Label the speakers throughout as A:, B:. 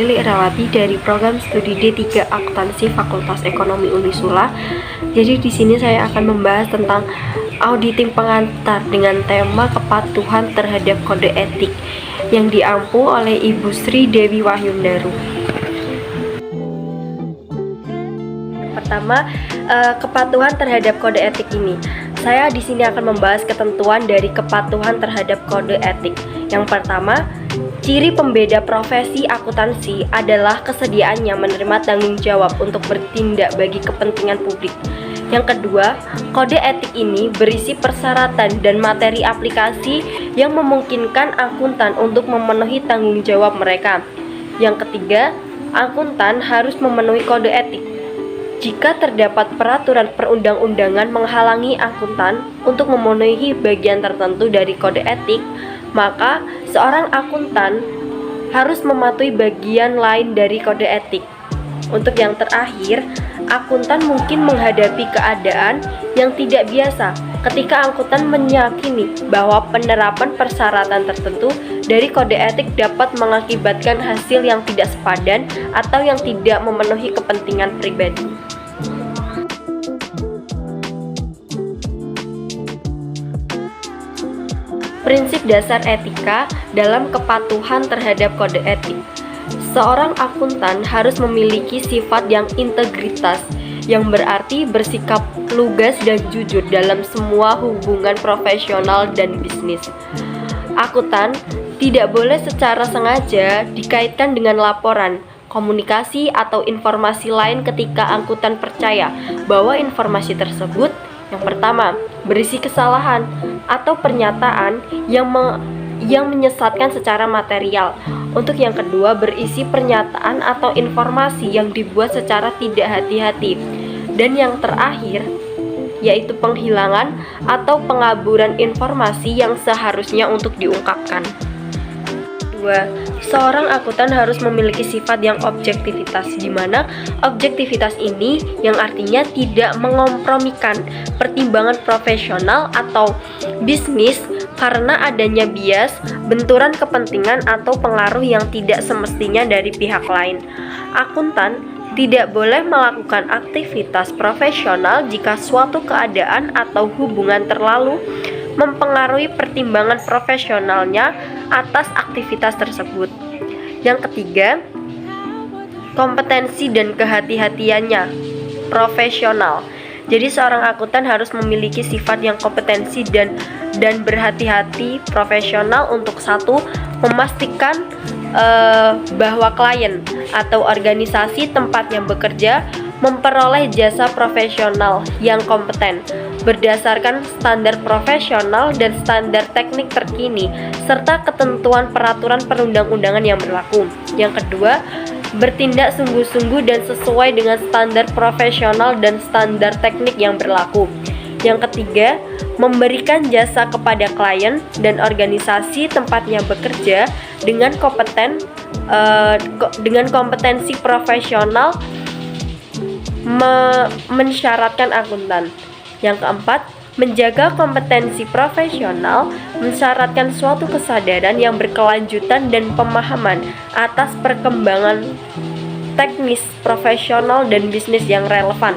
A: Lili Irawati dari program studi D3 Akuntansi Fakultas Ekonomi Unisula. Jadi di sini saya akan membahas tentang auditing pengantar dengan tema kepatuhan terhadap kode etik yang diampu oleh Ibu Sri Dewi Wahyundaru. Pertama, kepatuhan terhadap kode etik ini. Saya di sini akan membahas ketentuan dari kepatuhan terhadap kode etik. Yang pertama, ciri pembeda profesi akuntansi adalah kesediaannya menerima tanggung jawab untuk bertindak bagi kepentingan publik. Yang kedua, kode etik ini berisi persyaratan dan materi aplikasi yang memungkinkan akuntan untuk memenuhi tanggung jawab mereka. Yang ketiga, akuntan harus memenuhi kode etik. Jika terdapat peraturan perundang-undangan menghalangi akuntan untuk memenuhi bagian tertentu dari kode etik, maka seorang akuntan harus mematuhi bagian lain dari kode etik. Untuk yang terakhir, akuntan mungkin menghadapi keadaan yang tidak biasa ketika akuntan meyakini bahwa penerapan persyaratan tertentu dari kode etik dapat mengakibatkan hasil yang tidak sepadan atau yang tidak memenuhi kepentingan pribadi. Prinsip dasar etika dalam kepatuhan terhadap kode etik. Seorang akuntan harus memiliki sifat yang integritas, yang berarti bersikap lugas dan jujur dalam semua hubungan profesional dan bisnis. Akuntan tidak boleh secara sengaja dikaitkan dengan laporan, komunikasi, atau informasi lain ketika akuntan percaya bahwa informasi tersebut yang pertama, berisi kesalahan atau pernyataan yang menyesatkan secara material. Untuk yang kedua, berisi pernyataan atau informasi yang dibuat secara tidak hati-hati. Dan yang terakhir, yaitu penghilangan atau pengaburan informasi yang seharusnya untuk diungkapkan. Seorang akuntan harus memiliki sifat yang objektivitas, di mana objektivitas ini yang artinya tidak mengompromikan pertimbangan profesional atau bisnis karena adanya bias, benturan kepentingan atau pengaruh yang tidak semestinya dari pihak lain. Akuntan tidak boleh melakukan aktivitas profesional jika suatu keadaan atau hubungan terlalu mempengaruhi pertimbangan profesionalnya atas aktivitas tersebut. Yang ketiga, kompetensi dan kehati-hatiannya profesional. Jadi seorang akuntan harus memiliki sifat yang kompetensi dan berhati-hati profesional untuk satu, memastikan bahwa klien atau organisasi tempatnya bekerja memperoleh jasa profesional yang kompeten berdasarkan standar profesional dan standar teknik terkini serta ketentuan peraturan perundang-undangan yang berlaku. Yang kedua, bertindak sungguh-sungguh dan sesuai dengan standar profesional dan standar teknik yang berlaku. Yang ketiga, memberikan jasa kepada klien dan organisasi tempatnya bekerja dengan kompetensi profesional mensyaratkan akuntan. Yang keempat, menjaga kompetensi profesional mensyaratkan suatu kesadaran yang berkelanjutan dan pemahaman atas perkembangan teknis, profesional, dan bisnis yang relevan.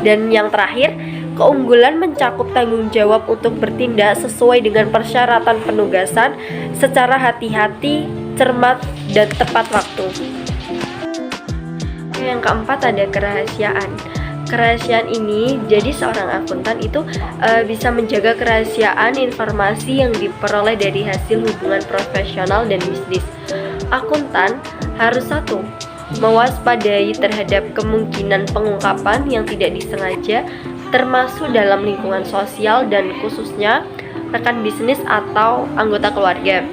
A: Dan yang terakhir, keunggulan mencakup tanggung jawab untuk bertindak sesuai dengan persyaratan penugasan secara hati-hati, cermat, dan tepat waktu. Yang keempat ada kerahasiaan. Kerahasiaan ini, jadi seorang akuntan itu bisa menjaga kerahasiaan informasi yang diperoleh dari hasil hubungan profesional dan bisnis. Akuntan harus satu, mewaspadai terhadap kemungkinan pengungkapan yang tidak disengaja, termasuk dalam lingkungan sosial dan khususnya rekan bisnis atau anggota keluarga.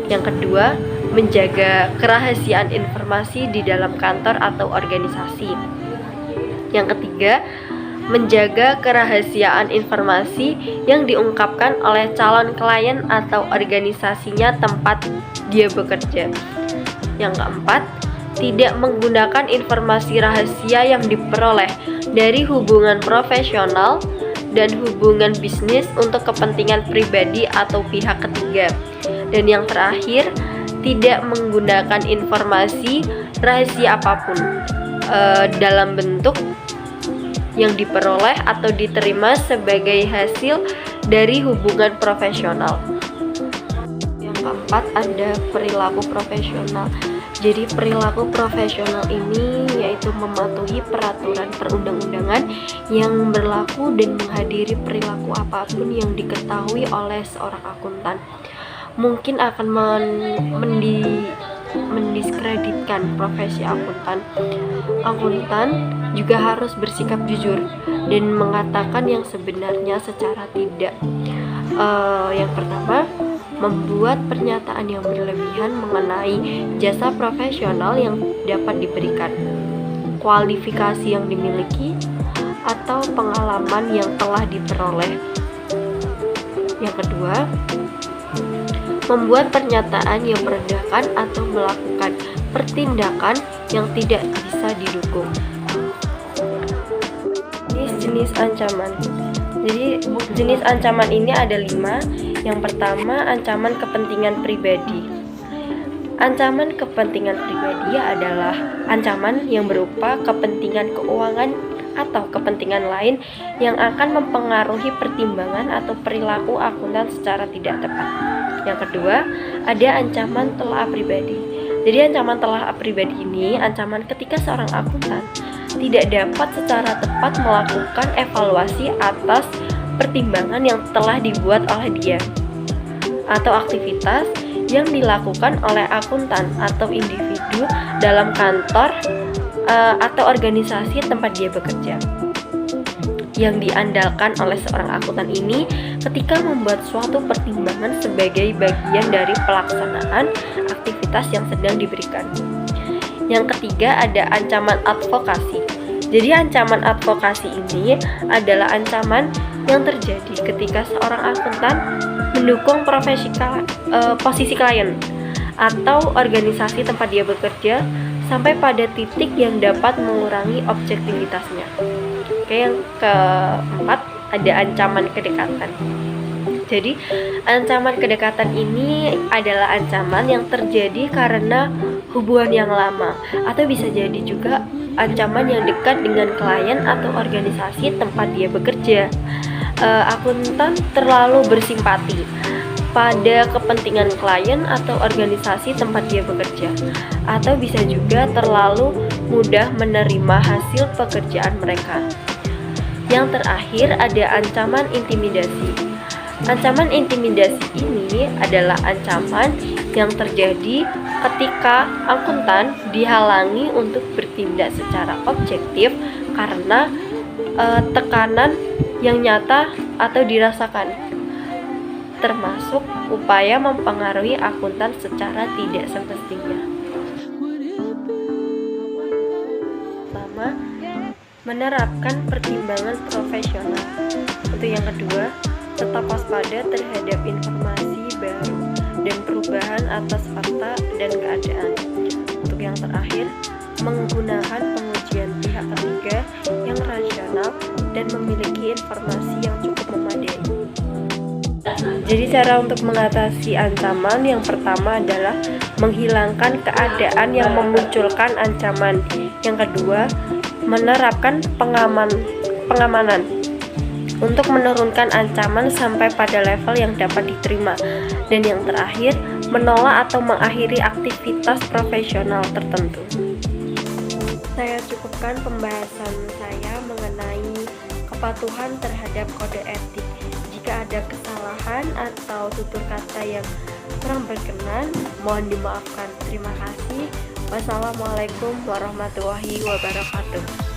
A: Yang kedua, menjaga kerahasiaan informasi di dalam kantor atau organisasi. Yang ketiga, menjaga kerahasiaan informasi yang diungkapkan oleh calon klien atau organisasinya tempat dia bekerja. Yang keempat, tidak menggunakan informasi rahasia yang diperoleh dari hubungan profesional dan hubungan bisnis untuk kepentingan pribadi atau pihak ketiga. Dan yang terakhir, tidak menggunakan informasi rahasia apapun dalam bentuk yang diperoleh atau diterima sebagai hasil dari hubungan profesional. Yang keempat ada perilaku profesional. Jadi perilaku profesional ini yaitu mematuhi peraturan perundang-undangan yang berlaku dan menghadiri perilaku apapun yang diketahui oleh seorang akuntan. Mungkin akan mendiskreditkan profesi akuntan. Akuntan juga harus bersikap jujur dan mengatakan yang sebenarnya secara tidak. Yang pertama, membuat pernyataan yang berlebihan mengenai jasa profesional yang dapat diberikan, kualifikasi yang dimiliki, atau pengalaman yang telah diperoleh. Yang kedua, membuat pernyataan yang merendahkan atau melakukan pertindakan yang tidak bisa didukung. Jenis ancaman. Jadi jenis ancaman ini ada 5. Yang pertama, ancaman kepentingan pribadi. Ancaman kepentingan pribadi adalah ancaman yang berupa kepentingan keuangan atau kepentingan lain yang akan mempengaruhi pertimbangan atau perilaku akuntan secara tidak tepat. Yang kedua, ada ancaman telaah pribadi. Jadi ancaman telaah pribadi ini ancaman ketika seorang akuntan tidak dapat secara tepat melakukan evaluasi atas pertimbangan yang telah dibuat oleh dia atau aktivitas yang dilakukan oleh akuntan atau individu dalam kantor atau organisasi tempat dia bekerja. Yang diandalkan oleh seorang akuntan ini ketika membuat suatu pertimbangan sebagai bagian dari pelaksanaan aktivitas yang sedang diberikan. Yang ketiga ada ancaman advokasi. Jadi ancaman advokasi ini adalah ancaman yang terjadi ketika seorang akuntan mendukung posisi klien atau organisasi tempat dia bekerja sampai pada titik yang dapat mengurangi objektivitasnya. Oke, yang keempat ada ancaman kedekatan. Jadi ancaman kedekatan ini adalah ancaman yang terjadi karena hubungan yang lama atau bisa jadi juga ancaman yang dekat dengan klien atau organisasi tempat dia bekerja. Akuntan terlalu bersimpati pada kepentingan klien atau organisasi tempat dia bekerja, atau bisa juga terlalu mudah menerima hasil pekerjaan mereka. Yang terakhir ada ancaman intimidasi. Ancaman intimidasi ini adalah ancaman yang terjadi ketika akuntan dihalangi untuk bertindak secara objektif karena tekanan yang nyata atau dirasakan, termasuk upaya mempengaruhi akuntan secara tidak semestinya. Pertama, menerapkan pertimbangan profesional. Untuk yang kedua, tetap waspada terhadap informasi baru dan perubahan atas fakta dan keadaan. Untuk yang terakhir, menggunakan pengujian pihak ketiga yang rasional dan memiliki informasi yang cukup memadai. Jadi cara untuk mengatasi ancaman yang pertama adalah menghilangkan keadaan yang memunculkan ancaman. Yang kedua, menerapkan pengamanan untuk menurunkan ancaman sampai pada level yang dapat diterima. Dan yang terakhir, menolak atau mengakhiri aktivitas profesional tertentu. Saya cukupkan pembahasan saya mengenai kepatuhan terhadap kode etik. Jika ada kesalahan atau tutur kata yang kurang berkenan, mohon dimaafkan. Terima kasih. Wassalamualaikum warahmatullahi wabarakatuh.